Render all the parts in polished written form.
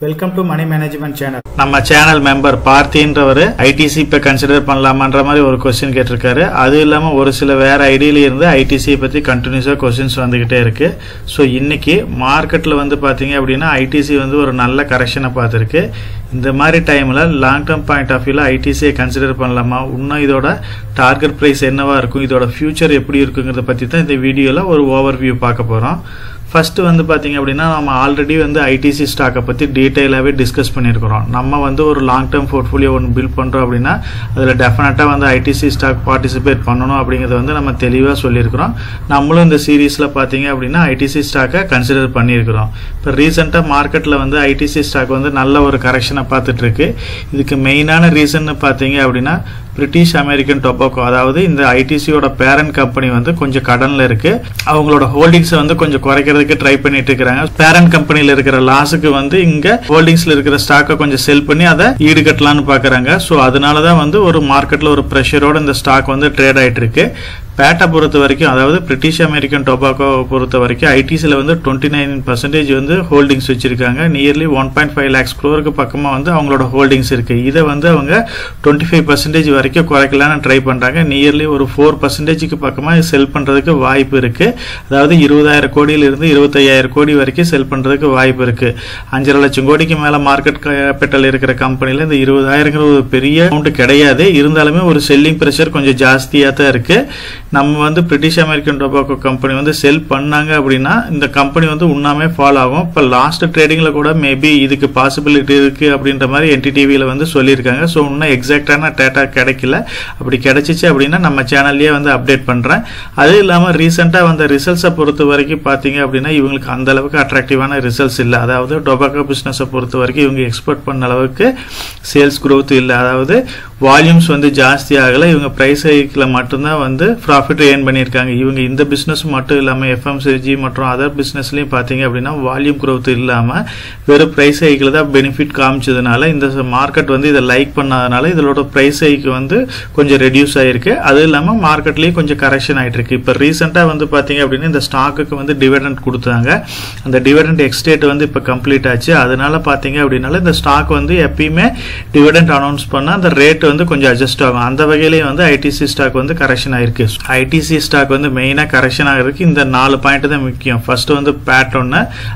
Welcome to money management channel. நம்ம channel member பார்த்தின்றவர் ITC இப்ப கன்சிடர் பண்ணலாமான்ற மாதிரி ஒரு கொஸ்டின் கேட்டிருக்காரு. அது இல்லாம ஒரு சில வேற ஐடியில இருந்து ஐடிசி பத்தி கண்டினியூஸா கொஸ்டின்ஸ் வந்துகிட்டே இருக்கு. ஸோ இன்னைக்கு மார்க்கெட்ல வந்து பாத்தீங்க அப்படின்னா ஐடிசி வந்து ஒரு நல்ல கரெக்ஷனை பார்த்துருக்கு. இந்த மாதிரி டைம்ல லாங் டேர்ம் பாயிண்ட் ஆஃப் வியூல ஐடிசியை கன்சிடர் பண்ணலாமா, இன்னும் இதோட டார்கெட் பிரைஸ் என்னவா இருக்கும், இதோட ஃபியூச்சர் எப்படி இருக்குங்கிறத பத்தி தான் இந்த வீடியோல ஒரு ஓவர் வியூ பார்க்க போறோம். ஃபர்ஸ்ட் வந்து பாத்தீங்க அப்படின்னா நம்ம ஆல்ரெடி வந்து ஐடிசி ஸ்டாக்கை பத்தி டீடைலாவே டிஸ்கஸ் பண்ணியிருக்கிறோம். நம்ம வந்து ஒரு லாங் டேர்ம் போர்ட்ஃபோலியோ ஒன்று பில்ட் பண்றோம் அப்படின்னா அதுல டெஃபினட்டா வந்து ஐடிசி ஸ்டாக் பார்ட்டிசிபேட் பண்ணணும் அப்படிங்கறத வந்து நம்ம தெளிவா சொல்லியிருக்கிறோம். நம்மளும் இந்த சீரீஸ்ல பாத்தீங்க அப்படின்னா ஐடிசி ஸ்டாக்கை கன்சிடர் பண்ணியிருக்கிறோம். இப்போ ரீசெண்டா மார்க்கெட்ல வந்து ஐடிசி ஸ்டாக் வந்து நல்ல ஒரு கரெக்ஷனை பார்த்துட்டு இருக்கு. இதுக்கு மெயினான ரீசன் பாத்தீங்க அப்படின்னா பிரிட்டிஷ் அமெரிக்கன் டொபாக்கோ, அதாவது இந்த ஐடிசியோட பேரண்ட் கம்பெனி வந்து கொஞ்சம் கடன்ல இருக்கு. அவங்களோட ஹோல்டிங்ஸை வந்து கொஞ்சம் குறைக்கிறதுக்கு ட்ரை பண்ணிட்டு இருக்காங்க. பேரண்ட் கம்பெனில இருக்கிற லாஸுக்கு வந்து இங்க ஹோல்டிங்ஸ்ல இருக்கிற ஸ்டாக்கை கொஞ்சம் செல் பண்ணி அதை ஈடுகட்டலாம்னு பாக்குறாங்க. ஸோ அதனாலதான் வந்து ஒரு மார்க்கெட்ல ஒரு ப்ரெஷரோட இந்த ஸ்டாக் வந்து ட்ரேட் ஆயிட்டு இருக்கு. பேட்டா பொறுத்த வரைக்கும், அதாவது பிரிட்டிஷ் அமெரிக்கன் டொபாக்கோ பொறுத்த வரைக்கும் ஐடிசியில் வந்து 29% வந்து ஹோல்டிங்ஸ் வச்சிருக்காங்க. நியர்லி 1.5 lakhs crore பக்கமா வந்து அவங்களோட ஹோல்டிங்ஸ் இருக்கு. இதை வந்து அவங்க 25% வரைக்கும் குறைக்கலான்னு ட்ரை பண்றாங்க. நியர்லி ஒரு 4% பக்கமா செல் பண்றதுக்கு வாய்ப்பு இருக்கு. அதாவது 20,000 கோடியிலிருந்து 25,000 கோடி வரைக்கும் செல் பண்றதுக்கு வாய்ப்பு இருக்கு. 5.5 லட்சம் கோடிக்கு மேல மார்க்கெட் கேபிட்டல் இருக்கிற கம்பெனில இந்த 20,000 ஒரு பெரிய அமௌண்ட் கிடையாது. இருந்தாலுமே ஒரு செல்லிங் பிரஷர் கொஞ்சம் ஜாஸ்தியா தான் இருக்கு. நம்ம வந்து பிரிட்டிஷ் அமெரிக்கன் டொபாக்கோ கம்பெனி வந்து செல் பண்ணாங்க அப்படின்னா இந்த கம்பெனி வந்து உண்ணாமே ஃபால் ஆகும். இப்போ லாஸ்ட் ட்ரேடிங்ல கூட மேபி இதுக்கு பாசிபிலிட்டி இருக்கு அப்படின்ற மாதிரி என்டிடிவில வந்து சொல்லியிருக்காங்க. ஸோ இன்னும் எக்ஸாக்டான டேட்டா கிடைக்கல. அப்படி கிடைச்சிச்சு அப்படின்னா நம்ம சேனல்லேயே வந்து அப்டேட் பண்றேன். அது இல்லாம ரீசெண்டா வந்த ரிசல்ட்ஸை பொறுத்த வரைக்கும் பாத்தீங்க அப்படின்னா இவங்களுக்கு அந்த அளவுக்கு அட்ராக்டிவான ரிசல்ட்ஸ் இல்லை. அதாவது டொபாக்கோ பிசினஸை பொறுத்த வரைக்கும் இவங்க எக்ஸ்பெக்ட் பண்ண அளவுக்கு சேல்ஸ் குரோத் இல்லை. அதாவது வால்யூம்ஸ் வந்து ஜாஸ்தி ஆகல. இவங்க பிரைஸ் ஹைக்ல மட்டும்தான் வந்து ப்ராஃபிட் ஏர்ன் பண்ணியிருக்காங்க. இவங்க இந்த பிசினஸ் மட்டும் இல்லாம எஃப்எம்சிஜி மற்றும் அதர் பிசினஸ்லயும் பாத்தீங்க அப்படின்னா வால்யூம் குரோத் இல்லாம வெறும் பிரைஸ் ஹைக்ல தான் பெனிஃபிட் காமிச்சதுனால இந்த மார்க்கெட் வந்து இதை லைக் பண்ணாதனால இதோட பிரைஸ் ஹைக் வந்து கொஞ்சம் ரெடியூஸ் ஆயிருக்கு. அது இல்லாம மார்க்கெட்லயும் கொஞ்சம் கரெக்ஷன் ஆயிட்டு இருக்கு. இப்ப ரீசெண்டா வந்து பாத்தீங்க அப்படின்னா இந்த ஸ்டாக்குக்கு வந்து டிவிடெண்ட் கொடுத்தாங்க. அந்த டிவிடெண்ட் எக்ஸ்டேட் வந்து இப்ப கம்ப்ளீட் ஆச்சு. அதனால பாத்தீங்க அப்படின்னால இந்த ஸ்டாக் வந்து எப்பயுமே டிவிடெண்ட் அனௌன்ஸ் பண்ணா அந்த ரேட் வந்து கொஞ்சம் அட்ஜஸ்ட் ஆகும். அந்த வகையிலேயே வந்து ஐடிசி ஸ்டாக் வந்து கரெக்ஷன் ஆயிருக்கு. ஐடிசி ஸ்டாக் வந்து மெயினா கரெக்ஷன் ஆகிறதுக்கு இந்த 4 பாயிண்ட் தான் முக்கியம். ஃபர்ஸ்ட் வந்து பேட்டர்ன்,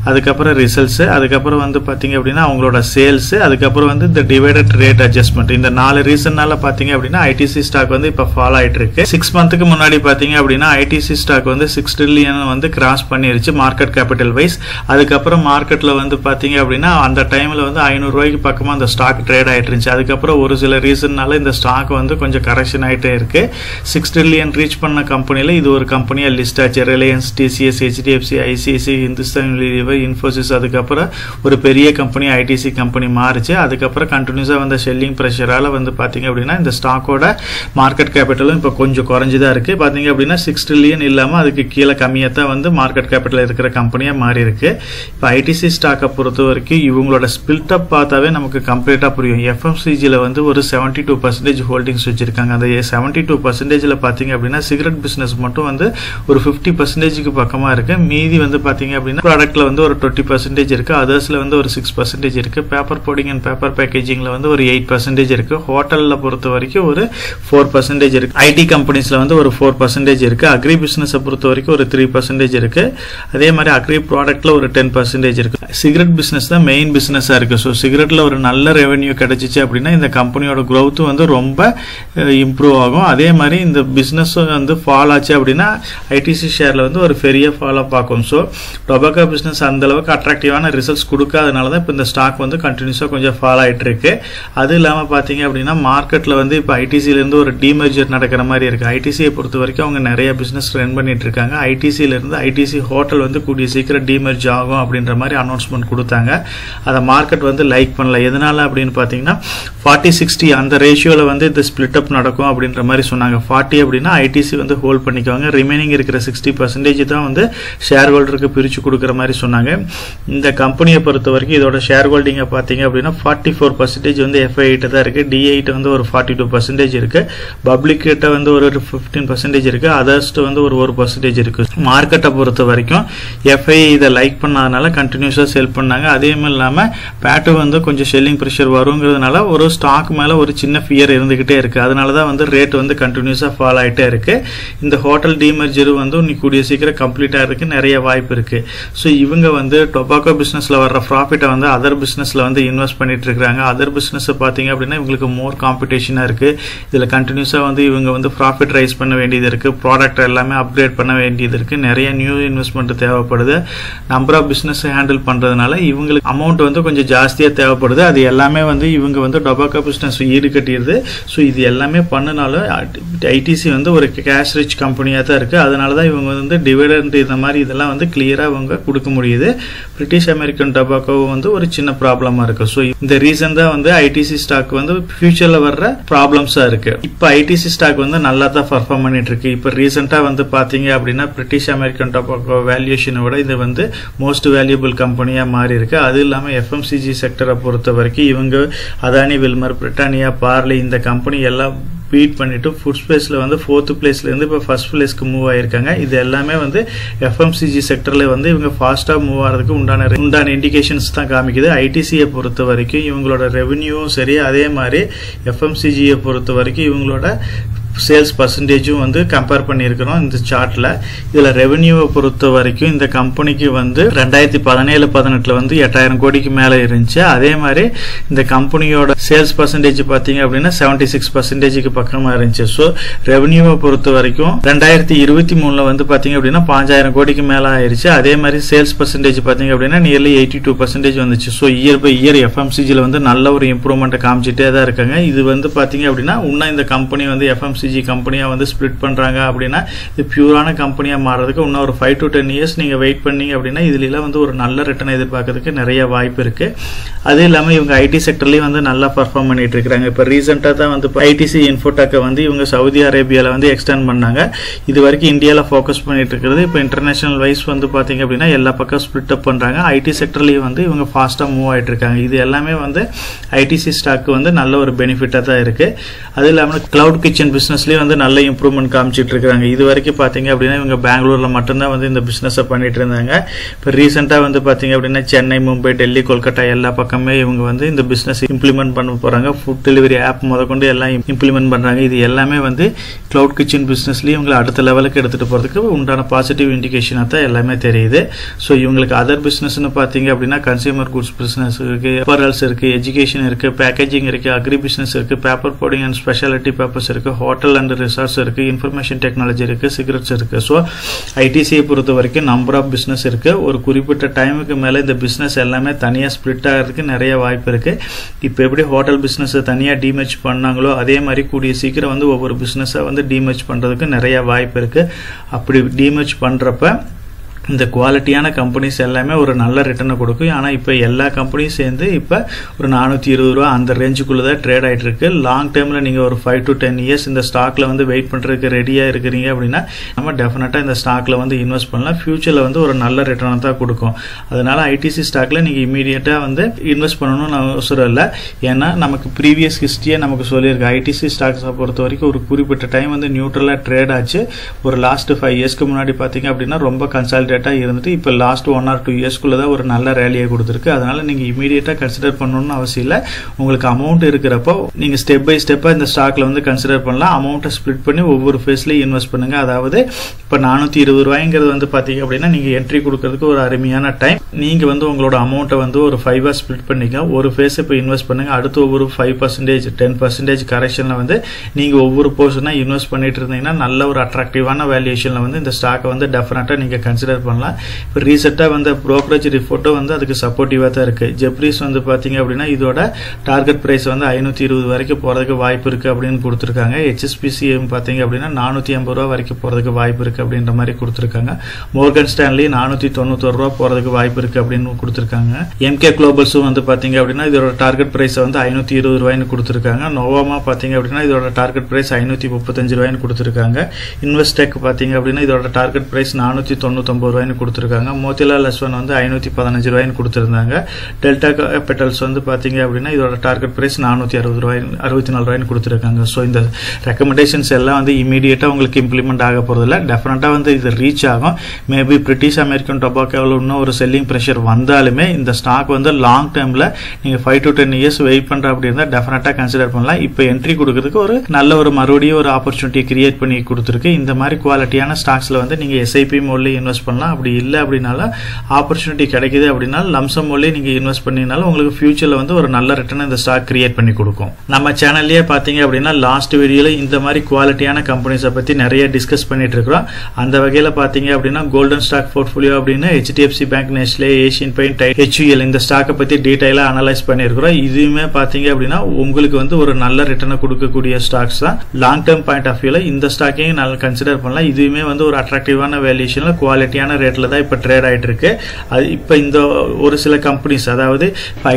அதுக்கப்புறம் ரிசல்ட்ஸ், அதுக்கப்புறம் வந்து பாத்தீங்க அப்படின்னா அவங்களோட சேல்ஸ், அதுக்கப்புறம் வந்து இந்த டிவைடட் ரேட் அட்ஜஸ்ட்மெண்ட். இந்த 4 ரீசன்னால பாத்தீங்க அப்படின்னா ஐடிசி ஸ்டாக் வந்து இப்ப ஃபாலோ ஆயிட்டு இருக்கு. 6 மந்த்துக்கு முன்னாடி பாத்தீங்க அப்படின்னா ஐடிசி ஸ்டாக் வந்து 6 trillion வந்து கிராஸ் பண்ணிருச்சு மார்க்கெட் கேபிட்டல் வைஸ். அதுக்கப்புறம் மார்க்கெட்ல வந்து பாத்தீங்க அப்படின்னா அந்த டைம்ல வந்து 500 ரூபாய்க்கு பக்கமா அந்த ஸ்டாக் ட்ரேட் ஆயிட்டு இருந்துச்சு. அதுக்கப்புறம் ஒரு சில ரீசன்னால இந்த ஸ்டாக் வந்து கொஞ்சம் கரெக்ஷன் ஆயிட்டே இருக்கு. 6 trillion ரீச் பண்ண கம்பெனில இது ஒரு கம்பெனியா லிஸ்ட் ஆச்சு. Reliance, TCS, HDFC, ICICI, Hindustan Unilever, Infosys, அதுக்கப்புறம் ஒரு பெரிய கம்பெனி ஐடிசி கம்பெனி மாறிச்சு. அதுக்கப்புறம் கண்டினியூஸா வந்த செல்லிங் பிரஷரால வந்து பாத்தீங்க அப்படின்னா இந்த ஸ்டாக்கோட மார்க்கெட் கேபிட்டலும் இப்ப கொஞ்சம் குறைஞ்சுதான் இருக்கு. பாத்தீங்க அப்படின்னா 6 trillion இல்லாம அதுக்கு கீழே கம்மியா தான் வந்து மார்க்கெட் கேபிட்டல் இருக்கிற கம்பெனியா மாறி இருக்கு. இப்ப ஐடிசி ஸ்டாக்கை பொறுத்த வரைக்கும் இவங்களோட ஸ்பில்ட் அப் பார்த்தாவே நமக்கு கம்ப்ளீட்டா புரியும். எஃப்எம்சிஜில வந்து ஒரு 72% ஹோல்டிங்ஸ் வச்சிருக்காங்க. அந்த 72% பாத்தீங்க அப்படின்னா சிகரெட் பிசினஸ் மட்டும் வந்து ஒரு 50% பக்கமா இருக்கு. மீதி வந்து பாத்தீங்க அப்படின்னா ப்ராடக்ட்ல வந்து ஒரு 20% இருக்கு. அதர்ஸ்ல வந்து ஒரு 6% இருக்கு. பேப்பர் கோடிங் அண்ட் பேப்பர் பேக்கேஜிங்ல வந்து ஒரு 8% இருக்கு. ஹோட்டல்ல பொறுத்த வரைக்கும் ஒரு 4% இருக்கு. ஐடி கம்பெனிஸ்ல வந்து ஒரு 4% இருக்கு. அக்ரி பிசினஸ் பொறுத்த வரைக்கும் ஒரு 3% இருக்கு. அதே மாதிரி அக்ரி ப்ராடக்ட்ல ஒரு 10% இருக்கு. சிகரெட் பிசினஸ் தான் மெயின் பிசினஸா இருக்கு. ஸோ சிகரெட்ல ஒரு நல்ல ரெவென்யூ கிடைச்சிச்சு அப்படின்னா இந்த கம்பெனியோட growth வந்து ரொம்ப இம்ப்ரூவ் ஆகும். அதே மாதிரி இந்த பிசினஸ் வந்து ஃபால் ஆச்சு அப்படின்னா ஐடிசி ஷேர்ல வந்து ஒரு பெரிய ஃபாலோ பார்க்கும். ஸோ டொபாக்கோ பிசினஸ் அந்த அளவுக்கு அட்ராக்டிவான ரிசல்ட்ஸ் கொடுக்காதனால தான் இப்போ இந்த ஸ்டாக் வந்து கண்டினியூஸா கொஞ்சம் ஃபால் ஆயிட்டு இருக்கு. அது இல்லாம பாத்தீங்க அப்படின்னா மார்க்கெட்ல வந்து இப்போ ஐடிசில இருந்து ஒரு டிமெர்ஜர் நடக்கிற மாதிரி இருக்கு. ஐடிசியை பொறுத்த வரைக்கும் அவங்க நிறைய பிசினஸ் ரன் பண்ணிட்டு இருக்காங்க. ஐடிசில இருந்து ஐடிசி ஹோட்டல் வந்து கூடிய சீக்கிரம் டிமெர்ஜ் ஆகும் அப்படின்ற மாதிரி அனௌன்ஸ்மெண்ட் கொடுத்தாங்க. அதை மார்க்கெட் வந்து லைக் பண்ணல. எதனால அப்படின்னு பாத்தீங்கன்னா 40-60 அந்த ரேஷியோல வந்து இந்த ஸ்பிளிட் அப் நடக்கும் அப்படின்ற மாதிரி சொன்னாங்க. 40 அப்படின்னா ஐடிசி வந்து ஹோல்ட் பண்ணிக்குவாங்க. ரிமைனிங் இருக்கிற 60% தான் வந்து ஷேர் ஹோல்டருக்கு பிரிச்சு கொடுக்குற மாதிரி சொன்னாங்க. இந்த கம்பெனியை பொறுத்த வரைக்கும் இதோட ஷேர் ஹோல்டிங்கை பாத்தீங்க அப்படின்னா 44% வந்து எஃப்ஐ8 தான் இருக்கு. டி8 வந்து ஒரு 42% இருக்கு. பப்ளிக் கிட்ட வந்து ஒரு 15% இருக்கு. அதர்ஸ் வந்து ஒரு 1% இருக்கு. மார்க்கெட்டை பொறுத்த வரைக்கும் எஃப்ஐ இதை லைக் பண்ணாதனால கண்டினியூஸாக செல் பண்ணாங்க. அதேயும் இல்லாமல் பேட்டு வந்து கொஞ்சம் செல்லிங் ப்ரெஷர் வருங்கிறதுனால ஒரு ஸ்டாக் மேலே ஒரு சின்ன ஃபியர் இருந்துகிட்டே இருக்குது. அதனால தான் வந்து ரேட் வந்து கண்டினியூஸாக ஃபால் ஆகிட்டே இருக்குது. இந்த ஹோட்டல் டீமர்ஜர் வந்து இன்னைக்கு கூடிய சீக்கிரம் கம்ப்ளீட் ஆகிறதுக்கு நிறைய வாய்ப்பு இருக்குது. ஸோ இவங்க வந்து டொபாக்கோ பிஸ்னஸில் வர்ற ப்ராஃபிட்டை வந்து அதர் பிஸ்னஸில் வந்து இன்வெஸ்ட் பண்ணிட்டு இருக்கிறாங்க. அதர் பிஸ்னஸை பார்த்தீங்க அப்படின்னா இவங்களுக்கு மோர் காம்படிஷனாக இருக்குது. இதில் கண்டினியூஸாக வந்து இவங்க வந்து ப்ராஃபிட் ரைஸ் பண்ண வேண்டியது இருக்குது. ப்ராடக்ட் எல்லாமே அப்கிரேட் பண்ண வேண்டியது இருக்குது. நிறைய நியூ இன்வெஸ்ட்மெண்ட் தேவைப்படுது. நம்பர் ஆஃப் பிசினஸ் ஹேண்டில் பண்றதுனால இவங்களுக்கு அமௌண்ட் வந்து கொஞ்சம் ஜாஸ்தியா தேவைப்படுது. அது எல்லாமே வந்து இவங்க வந்து டொபாக்கோ பிசினஸ் ஈடுகட்டிடுது. ஸோ இது எல்லாமே பண்ணனால ஐடிசி வந்து ஒரு கேஷ் ரிச் கம்பெனியா தான் இருக்கு. அதனால தான் இவங்க வந்து டிவிடெண்ட் இந்த மாதிரி இதெல்லாம் வந்து கிளியரா இவங்க கொடுக்க முடியுது. பிரிட்டிஷ் அமெரிக்கன் டொபாக்கோ வந்து ஒரு சின்ன ப்ராப்ளமா இருக்கு. ஸோ இந்த ரீசன் தான் வந்து ஐடிசி ஸ்டாக் வந்து ஃபியூச்சர்ல வர்ற ப்ராப்ளம்ஸா இருக்கு. இப்போ ஐடிசி ஸ்டாக் வந்து நல்லா தான் பர்ஃபார்ம் பண்ணிட்டு இருக்கு. இப்போ ரீசெண்டா வந்து பாத்தீங்க அப்படின்னா பிரிட்டிஷ் அமெரிக்கன் டொபாக்கோ வேல்யூஷனை விட இது வந்து மோஸ்ட் வேல்யூபிள் கம்பெனியா மாறி இருக்கு. அது இல்லாம எஃப்எம்சிஜி செக்டரை பொறுத்த வரைக்கும் இவங்க அதானி, வில்மர், பிரிட்டானியா, பார்லி இந்த கம்பெனி எல்லாம் பீட் பண்ணிட்டு ஃபுட் ஸ்பேஸ்ல வந்து 4th பிளேஸ்ல இருந்து இப்போ ஃபர்ஸ்ட் பிளேஸ்க்கு மூவ் ஆயிருக்காங்க. இது எல்லாமே வந்து எஃப்எம்சிஜி செக்டர்ல வந்து இவங்க ஃபாஸ்டா மூவ் ஆகிறதுக்கு உண்டான இண்டிகேஷன்ஸ் தான் காமிக்குது. ஐடிசியை பொறுத்த வரைக்கும் இவங்களோட ரெவென்யூவும் சரி, அதே மாதிரி எஃப்எம்சிஜியை பொறுத்த வரைக்கும் இவங்களோட சேல்ஸ் பர்சன்டேஜும் வந்து கம்பேர் பண்ணியிருக்கிறோம் இந்த சார்ட்ல. இதுல ரெவென்யூவை பொறுத்த வரைக்கும் இந்த கம்பெனிக்கு வந்து 2017-18 வந்து 8000 கோடிக்கு மேல இருந்துச்சு. அதே மாதிரி இந்த கம்பெனியோட சேல்ஸ் பர்சன்டேஜ் பாத்தீங்க அப்படின்னா 76% பக்கமா இருந்துச்சு. ஸோ ரெவென்யூவை பொறுத்த வரைக்கும் 2023 வந்து பாத்தீங்க அப்படின்னா 5000 கோடிக்கு மேல ஆயிருச்சு. அதே மாதிரி சேல்ஸ் பர்சன்டேஜ் பாத்தீங்க அப்படின்னா நியர்லி 82% வந்துச்சு. ஸோ இயர் பை இயர் எஃப்எம்சிஜில வந்து நல்ல ஒரு இம்ப்ரூவ்மெண்ட் காமிச்சிட்டே தான் இருக்காங்க. இது வந்து பாத்தீங்க அப்படின்னா இன்னும் இந்த கம்பெனி வந்து எஃப்எம்சிஜி கம்பெனியா வந்து ஸ்பிளிட் பண்றாங்க அப்படின்னா இது பியூரான கம்பெனியா மாறதுக்கு இன்னும் ஒரு 5 to 10 இயர்ஸ் நீங்க வெயிட் பண்ணீங்க அப்படின்னா இதுல வந்து ஒரு நல்ல ரிட்டர்ன் எதிர்பார்க்கறதுக்கு நிறைய வாய்ப்பு இருக்கு. அது இல்லாம இவங்க ஐடி செக்டர்லயும் வந்து நல்லா பர்ஃபார்ம் பண்ணிட்டு இருக்காங்க. இப்ப ரீசெண்டா தான் வந்து ஐடிசி இன்ஃபோடெக்கை வந்து இவங்க சவுதி அரேபியால வந்து எக்ஸ்டெண்ட் பண்ணாங்க. இது வரைக்கும் இந்தியால ஃபோக்கஸ் பண்ணிட்டு இருக்கிறது. இப்போ இன்டர்நேஷனல் வைஸ் வந்து பாத்தீங்க அப்படின்னா எல்லா பக்கம் ஸ்பிளிட் அப் பண்றாங்க. ஐடி செக்டர்லயும் வந்து இவங்க ஃபாஸ்டா மூவ் ஆயிட்டு இருக்காங்க. இது எல்லாமே வந்து ஐடிசி ஸ்டாக் வந்து நல்ல ஒரு பெனிஃபிட்டா தான் இருக்கு. அது இல்லாம கிளவுட் கிச்சன் பிசினஸ்லயும் வந்து நல்ல இம்ப்ரூவ்மெண்ட் காமிச்சிட்டு இருக்காங்க. இது வரைக்கும் பாத்தீங்க அப்படின்னா இவங்க பெங்களூர்ல மட்டும்தான் வந்து இந்த பிசினஸ் பண்ணிட்டு இருந்தாங்க. இப்போ ரீசெண்டா வந்து பாத்தீங்க அப்படின்னா சென்னை, மும்பை, டெல்லி, கொல்கட்டா எல்லா பக்கமே இவங்க வந்து இந்த பிசினஸ் இம்ப்ளிமெண்ட் பண்ண போறாங்க. ஃபுட் டெலிவரி ஆப் முதற்கொண்டு எல்லாம் இம்ப்ளிமெண்ட் பண்றாங்க. இது எல்லாமே வந்து கிளவுட் கிச்சன் பிசினஸ்லயும் இவங்களை அடுத்த லெவலுக்கு எடுத்துட்டு போறதுக்கு உண்டான பாசிட்டிவ் இண்டிகேஷனா தான் எல்லாமே தெரியுது. ஸோ இவங்களுக்கு அதர் பிசினஸ்னு பாத்தீங்க அப்படின்னா கன்சியூமர் குட்ஸ் பிசினஸ் இருக்கு, அப்பரல்ஸ் இருக்கு, எஜுகேஷன் இருக்கு, பேக்கேஜிங் இருக்கு, அக்ரி பிசினஸ் இருக்கு, paper boarding and speciality papers இருக்கு, ஹோட்டல் அண்ட் ரிசார்ட்ஸ் இருக்கு, இன்ஃபர்மேஷன் டெக்னாலஜி இருக்கு, சிகரெட்ஸ் இருக்கு. ஸோ ஐடிசியை பொறுத்த வரைக்கும் நம்பர் ஆஃப் பிசினஸ் இருக்கு. ஒரு குறிப்பிட்ட டைமுக்கு மேல இந்த பிசினஸ் எல்லாமே தனியா ஸ்பிளிட் ஆகிறதுக்கு நிறைய வாய்ப்பு இருக்கு. இப்போ எப்படி ஹோட்டல் பிசினஸ் தனியா டிமர்ஜ் பண்ணாங்களோ அதே மாதிரி கூடிய சீக்கிரம் வந்து ஒவ்வொரு பிசினஸை வந்து டிமர்ஜ் பண்றதுக்கு நிறைய வாய்ப்பு இருக்கு. அப்படி டிமர்ஜ் பண்றப்ப இந்த குவாலிட்டியான கம்பெனிஸ் எல்லாமே ஒரு நல்ல ரிட்டர்னை கொடுக்கும். ஆனால் இப்போ எல்லா கம்பெனியும் சேர்ந்து இப்போ ஒரு 420 ரூபா அந்த ரேஞ்சுக்குள்ள தான் ட்ரேட் ஆகிட்டு இருக்கு. லாங் டைம்ல நீங்க ஒரு 5 to 10 இயர்ஸ் இந்த ஸ்டாக்ல வந்து வெயிட் பண்றதுக்கு ரெடியா இருக்கிறீங்க அப்படின்னா நம்ம டெஃபினட்டா இந்த ஸ்டாக்ல வந்து இன்வெஸ்ட் பண்ணலாம். ஃபியூச்சர்ல வந்து ஒரு நல்ல ரிட்டர்ன் தான் கொடுக்கும். அதனால ஐடிசி ஸ்டாக்ல நீங்க இமீடியட்டா வந்து இன்வெஸ்ட் பண்ணணும்னு அவசரம் இல்லை. ஏன்னா நமக்கு ப்ரீவியஸ் ஹிஸ்டரியே நமக்கு சொல்லியிருக்கு. ஐடிசி ஸ்டாக்ஸை பொறுத்த வரைக்கும் ஒரு குறிப்பிட்ட டைம் வந்து நியூட்ரலா ட்ரேட் ஆச்சு. ஒரு லாஸ்ட் 5 இயர்ஸ்க்கு முன்னாடி பாத்தீங்க அப்படின்னா ரொம்ப கன்சாலிடேட் இருந்துட்டு இப்போ லாஸ்ட் 1 or 2 இயர்ஸ்க்குள்ள தான் ஒரு நல்ல ரேலியை கொடுத்துருக்கு. அதனால நீங்க இமீடியட்டா கன்சிடர் பண்ணணும்னு அவசியம் இல்லை. உங்களுக்கு அமௌண்ட் இருக்கிறப்போ நீங்க ஸ்டெப் பை ஸ்டெப்பா இந்த ஸ்டாக்ல வந்து கன்சிடர் பண்ணலாம். அமௌண்ட்டை ஸ்பிளிட் பண்ணி ஒவ்வொரு ஃபேஸ்லயும் இன்வெஸ்ட் பண்ணுங்க. அதாவது இப்போ 420 ரூபாய்ங்கிறது வந்து பாத்தீங்க அப்படின்னா நீங்க என்ட்ரி கொடுக்கறதுக்கு ஒரு அருமையான டைம். நீங்க வந்து உங்களோட அமௌண்ட்டை வந்து ஒரு 5 ஸ்பிளிட் பண்ணிக்க. ஒரு ஃபேஸ் இப்போ இன்வெஸ்ட் பண்ணுங்க. அடுத்து ஒவ்வொரு 5%, 10% கரெக்ஷன்ல வந்து நீங்க ஒவ்வொரு போர்ஷனா இன்வெஸ்ட் பண்ணிட்டு இருந்தீங்கன்னா நல்ல ஒரு அட்ராக்டிவான வேல்யூஷன்ல வந்து இந்த ஸ்டாக்கை வந்து டெஃபினட்டா நீங்க கன்சிடர் பண்ணலாம். இப்போ ரீசெண்டா வந்து புரோக்கரேஜ் ரிப்போர்ட்டும் வந்து அதுக்கு சப்போர்ட்டிவா தான் இருக்கு. ஜெப்ரீஸ் வந்து பாத்தீங்க அப்படின்னா இதோட டார்கெட் பிரைஸ் வந்து 520 வரைக்கும் போறதுக்கு வாய்ப்பு இருக்கு அப்படின்னு கொடுத்திருக்காங்க. HSBC பாத்தீங்க அப்படின்னா 450 ரூபா வரைக்கும் போறதுக்கு வாய்ப்பு இருக்கு அப்படின்ற மாதிரி கொடுத்திருக்காங்க. மோர்கன் ஸ்டான்லி 491 ரூபா போறதுக்கு வாய்ப்பு இருக்கு அப்படின்னு கொடுத்திருக்காங்க. எம்கே குளோபல்ஸும் வந்து பாத்தீங்க அப்படின்னா இதோட டார்கெட் பிரைஸ் வந்து 520 ரூபாய்னு கொடுத்திருக்காங்க. நோவாமா பாத்தீங்க அப்படின்னா இதோட டார்கெட் பிரைஸ் 535 ரூபாய்னு கொடுத்திருக்காங்க. இன்வெஸ்டெக் பாத்தீங்க அப்படின்னா இதோட டார்கெட் பிரைஸ் 499 ரூபாய்னு கொடுத்துருக்காங்க. மோதிலால் ஒஸ்வால் வந்து 515 ரூபாய்னு கொடுத்துருந்தாங்க. டெல்டா கேபிட்டல்ஸ் வந்து பார்த்தீங்க அப்படின்னா இதோட டார்கெட் பிரைஸ் 460 ரூபாய் 64 ரூபாய்னு கொடுத்துருக்காங்க. ஸோ இந்த ரெக்கமெண்டேஷன்ஸ் எல்லாம் வந்து இமீடியட்டாக உங்களுக்கு இம்ப்ளிமெண்ட் ஆக போகிறதில்ல. டெஃபினட்டாக வந்து இது ரீச் ஆகும். மேபி பிரிட்டிஷ் அமெரிக்கன் டொபாக்கோவில் இன்னும் ஒரு செல்லிங் ப்ரெஷர் வந்தாலுமே இந்த ஸ்டாக் வந்து லாங் டேர்மில் நீங்கள் 5 to 10 இயர்ஸ் வெயிட் பண்ணுற அப்படி இருந்தால் டெஃபினட்டாக கன்சிடர் பண்ணலாம். இப்போ என்ட்ரி கொடுக்கறதுக்கு ஒரு நல்ல ஒரு மறுபடியும் ஒரு ஆப்பர்ச்சுனிட்டி கிரியேட் பண்ணி கொடுத்துருக்கு. இந்த மாதிரி குவாலிட்டியான ஸ்டாக்ஸ்ல வந்து நீங்க எஸ்ஐபி மோட்ல இன்வெஸ்ட் பண்ணலாம். அப்படி இல்லை அப்படின்னாலும் ஆப்பர்ச்சுனிட்டி கிடைக்குது அப்படின்னா லம்சம் மோட்ல நீங்க இன்வெஸ்ட் பண்ணினாலும் உங்களுக்கு ஃபியூச்சர்ல வந்து ஒரு நல்ல ரிட்டர்ன் இந்த ஸ்டாக் கிரியேட் பண்ணி கொடுக்கும். நம்ம சேனல்லயே பாத்தீங்க அப்படின்னா லாஸ்ட் வீடியோல இந்த மாதிரி குவாலிட்டியான கம்பெனிஸை பத்தி நிறைய டிஸ்கஸ் பண்ணிட்டு இருக்கிறோம். அந்த வகையில பாத்தீங்க அப்படின்னா கோல்டன் ஸ்டாக் போர்ட்ஃபோலியோ அப்படின்னு HDFC bank, Nestle, Asian paint, HUL இந்த ஸ்டாக்கை பத்தி டீடைலா அனலைஸ் பண்ணிருக்கிறோம். இதுவுமே பாத்தீங்க அப்படின்னா உங்களுக்கு வந்து ஒரு நல்ல ரிட்டர்னை கொடுக்கக்கூடிய ஸ்டாக்ஸ் தான். லாங் டேர்ம் பாயிண்ட் ஆஃப் வியூல இந்த ஸ்டாக்கையும் நல்லா கன்சிடர் பண்ணலாம். இதுவுமே வந்து ஒரு அட்ராக்டிவான வேல்யூஷன்ல குவாலிட்டியான ரேட்ல தான் இப்ப ட்ரேட் ஆயிட்டு இருக்கு. அது இப்ப இந்த ஒரு சில கம்பெனிஸ் அதாவது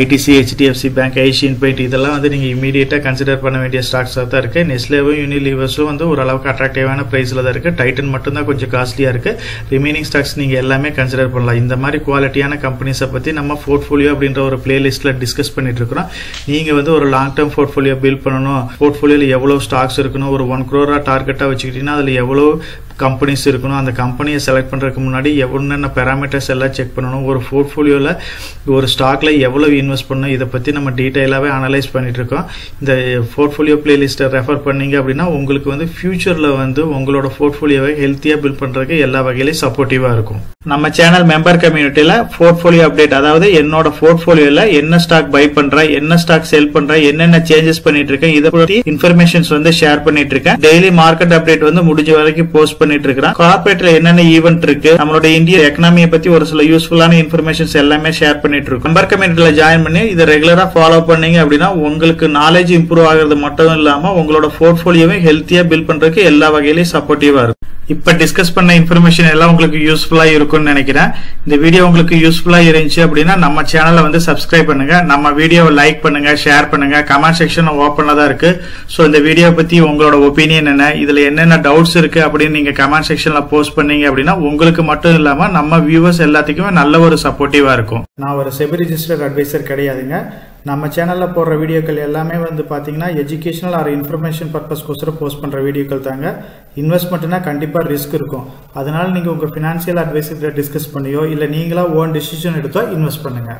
ITC, HDFC bank, Asian paint இதெல்லாம் வந்து நீங்க இமீடியட்டா கன்சிடர் பண்ண வேண்டிய ஸ்டாக்ஸ் தான் இருக்கு. நெஸ்லேவும் யூனிலீவர்ஸும் வந்து ஓரளவுக்கு அட்ராக்டிவான பிரைஸ்ல தான் இருக்கு. டைட்டன் மட்டும் தான் கொஞ்சம் காஸ்ட்லியா இருக்கு. ரிமைனிங் ஸ்டாக்ஸ் நீங்க எல்லாமே கன்சிடர் பண்ணலாம். இந்த மாதிரி குவாலிட்டியான கம்பெனிஸை பத்தி நம்ம போர்ட்ஃபோலியோ அப்படின்ற ஒரு பிளேலிஸ்ட்ல டிஸ்கஸ் பண்ணிட்டு இருக்கிறோம். நீங்க வந்து ஒரு லாங் டேர்ம் போர்ட்ஃபோலியோ பில்ட் பண்ணணும், போர்ட்ஃபோலியோல எவ்வளவு ஸ்டாக்ஸ் இருக்கணும், ஒரு 1 crore டார்கெட்டா வச்சுக்கிட்டீங்கன்னா அதுல எவ்வளவு கம்பெனிஸ் இருக்கணும், அந்த கம்பெனியை செலக்ட் பண்றதுக்கு முன்னாடி என்னென்ன பேராமீட்டர்ஸ் எல்லாம் செக் பண்ணணும், ஒரு போர்ட்ஃபோலியோல ஒரு ஸ்டாக்ல எவ்வளவு இன்வெஸ்ட் பண்ணணும், இதை பத்தி நம்ம டீடைலாவே அனலைஸ் பண்ணிட்டு இருக்கோம். இந்த போர்ட்ஃபோலியோ பிளேலிஸ்ட்டை ரெஃபர் பண்ணீங்க அப்படின்னா உங்களுக்கு வந்து ஃபியூச்சர்ல வந்து உங்களோட போர்ட்ஃபோலியோவை ஹெல்த்தியா பில்ட் பண்றதுக்கு எல்லா வகையிலையும் சப்போர்ட்டிவா இருக்கும். நம்ம சேனல் மெம்பர் கம்யூனிட்டியில போர்ட்ஃபோலியோ அப்டேட், அதாவது என்னோட போர்ட்ஃபோலியோல என்ன ஸ்டாக் பை பண்றேன், என்ன ஸ்டாக் செல் பண்றேன், என்னென்ன சேஞ்சஸ் பண்ணிட்டு இருக்கேன், இதை பத்தி இன்ஃபர்மேஷன்ஸ் வந்து ஷேர் பண்ணிட்டு இருக்கேன். டெய்லி மார்க்கெட் அப்டேட் வந்து முடிஞ்ச வரைக்கும் போஸ்ட் பண்ணிட்டு இருக்கிறேன். கார்பரேட்ல என்னென்ன ஈவென்ட் இருக்கு, நம்மளோட இந்திய எக்கனாமியை பத்தி ஒரு சில யூஸ்ஃபுல்லான இன்ஃபர்மேஷன்ஸ் எல்லாமே ஷேர் பண்ணிட்டு இருக்கோம். மெம்பர் கம்யூனிட்டியில ஜாயின் பண்ணி இதை ரெகுலரா ஃபாலோ பண்ணீங்க அப்படின்னா உங்களுக்கு நாலேஜ் இம்ப்ரூவ் ஆகிறது மட்டும் இல்லாம உங்களோட போர்ட்ஃபோலியோவை ஹெல்த்தியா பில்ட் பண்றதுக்கு எல்லா வகையிலையும் சப்போர்ட்டிவா இருக்கும். இப்ப டிஸ்கஸ் பண்ண இன்ஃபர்மேஷன் எல்லாம் உங்களுக்கு யூஸ்ஃபுல்லா இருக்கும்னு நினைக்கிறேன். இந்த வீடியோ உங்களுக்கு யூஸ்ஃபுல்லா இருந்துச்சு அப்படின்னா நம்ம சேனலை வந்து சப்ஸ்கிரைப் பண்ணுங்க, நம்ம வீடியோவை லைக் பண்ணுங்க, ஷேர் பண்ணுங்க. கமெண்ட் செக்ஷன் ஓப்பன்ல தான் இருக்கு. சோ இந்த வீடியோ பத்தி உங்களோட ஒப்பீனியன் என்ன, இதுல என்னென்ன டவுட்ஸ் இருக்கு அப்படின்னு நீங்க கமெண்ட் செக்ஷன்ல போஸ்ட் பண்ணீங்க அப்படின்னா உங்களுக்கு மட்டும் இல்லாம நம்ம வியூவர்ஸ் எல்லாத்துக்குமே நல்ல ஒரு சப்போர்ட்டிவா இருக்கும். நான் ஒரு செபி ரிஜிஸ்டர்ட் அட்வைசர் கிடையாதுங்க. நம்ம சேனல்ல போடுற வீடியோக்கள் எல்லாமே வந்து பாத்தீங்கன்னா எஜுகேஷனல் ஆர் இன்ஃபர்மேஷன் பர்பஸ்க்கோசரம் போஸ்ட் பண்ற வீடியோக்கள் தாங்க. இன்வெஸ்ட்மெண்ட்னா கண்டிப்பா ரிஸ்க் இருக்கும். அதனால நீங்க உங்க பினான்சியல் அட்வைசர் டிஸ்கஸ் பண்ணியோ இல்ல நீங்களா ஓன் டிசிஷன் எடுத்தோ இன்வெஸ்ட் பண்ணுங்க.